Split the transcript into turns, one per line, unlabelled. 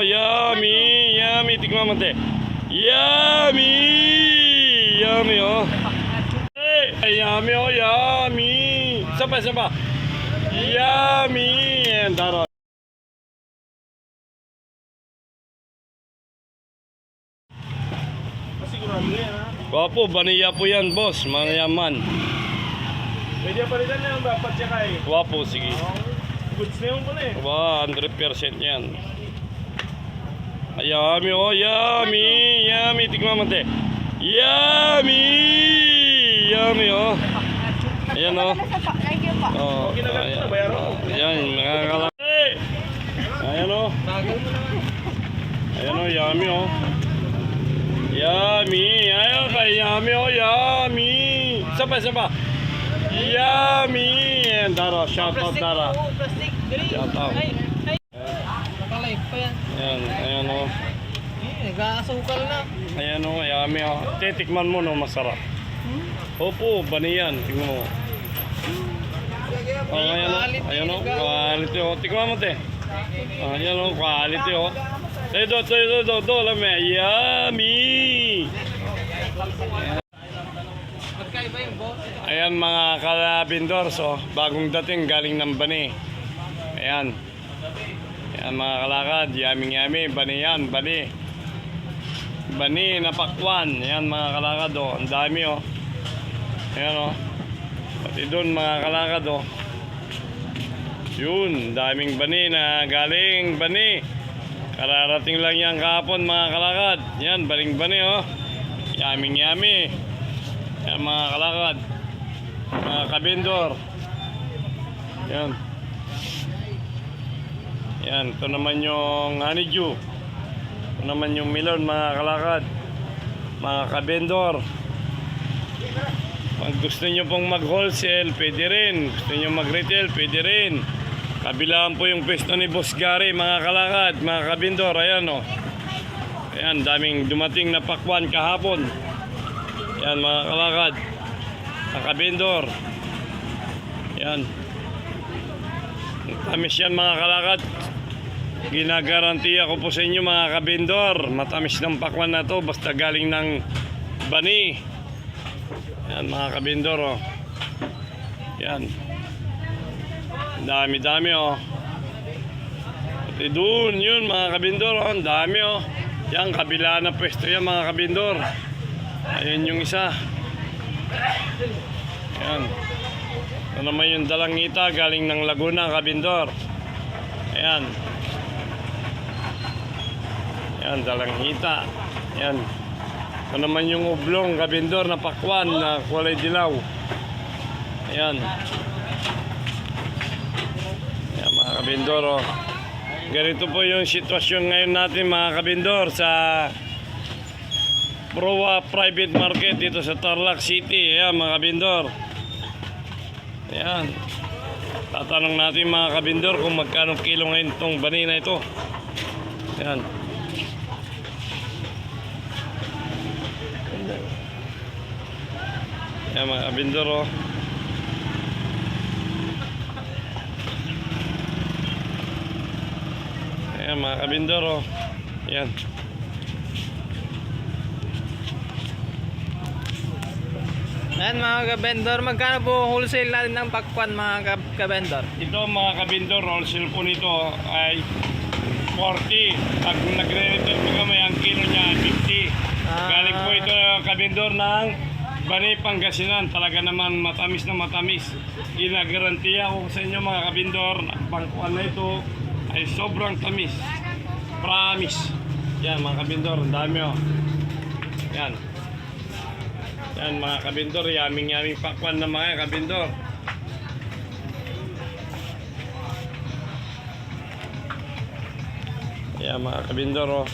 Yummy, yummy. Tingnan mo te. Yummy, yummy oh. Hey, yummy oh, yummy. Isa pa. Yummy. Yan, taro.
Sigurado yan ha.
Wapo, baniya po yan, boss. Mayaman.
Pwede palitan na yung dapat siya kay.
Wapo, sige.
Goods na yung pala eh.
100% yan. Yummy oh, yummy. Yummy. Tingnan mo te. Yummy, yummy oh. Ayan oh. Oh, ayan, nakakala. Ayan oh. Ayan oh, yummy oh. Yummy. Ayan kay yummy oh, yummy. Isa pa. Yummy. Ayan, Dara. Shout out, Dara. Shout out.
Nakalive pa yan.
Ayan oh.
Nag-aasukal na.
Ayan oh, yummy oh. Titikman mo no, masarap. Opo, baniyan. Tingnan mo. Oh, ayan oh, quality oh. Tingnan mo te. Ayan oh, quality oh. Do, lame. Yummy.
Magkaiba yung boss.
Ayan mga kalabindors oh, bagong dating galing ng Bani. Ayan. Ayan mga kalakad, yummy, bani yan, bani. Bani na pakwan. Ayan mga kalakad oh, ang dami oh. Ayan oh. Pati doon mga kalakad oh. Yun, daming bani na galing Bani. Kararating lang yan kahapon mga kalakad. Yan, baling bani oh. Yummy. Yan mga kalakad. Mga kabindor. Yan. Yan, ito naman yung honeydew. Ito naman yung melon mga kalakad. Mga kabindor. Pag gusto nyo pong mag-wholesale, pwede rin. Gusto nyo mag-retail, pwede rin. Kabilaan po yung pwesto ni Boss Gary, mga kalakad, mga kabindor. Ayan o. Ayan, daming dumating na pakwan kahapon. Ayan mga kalakad, mga kabindor. Ayan. Matamis yan mga kalakad. Ginagarantiya ko po sa inyo mga kabindor. Matamis ng pakwan na to, basta galing ng Bani. Ayan mga kabindor oh. Ayan. Dami oh. Pati doon yun mga kabindor oh. Ang dami oh. Yan kabila na pwesto yan mga kabindor. Ayan yung isa. Ayan. Ito naman yung dalangita galing ng Laguna kabindor. Ayan. Ayan dalanghita. Ayan. Ito naman yung oblong kabindor na pakwan na kulay dilaw. Ayan. Ayan mga kabindor oh. Ganito po yung sitwasyon ngayon natin mga kabindor sa Proa Private Market dito sa Tarlac City. Ayan mga kabindor. Ayan. Tatanong natin mga kabindor kung magkano kilo ngayon itong bani na ito. Ayan. Ayan mga kabindor oh. Ayan mga kabindor oh. Ayan.
Ayan mga kabendor, magkano po wholesale natin ng pakwan mga kabendor?
Ito mga kabindor, wholesale po nito ay 40. Pag nagre-retail po kami, ang kilo niya 50. Galing po ito kabindor ng Bani Pangasinan. Talaga naman matamis na matamis. Ginagarantiya ko sa inyo mga kabindor, ang pangkuan na ito ay sobrang tamis. Promise. Yan mga kabindor, ang dami oh. Yan. Yan mga kabindor, yaming pakwan na mga kabindor. Yan mga kabindor oh.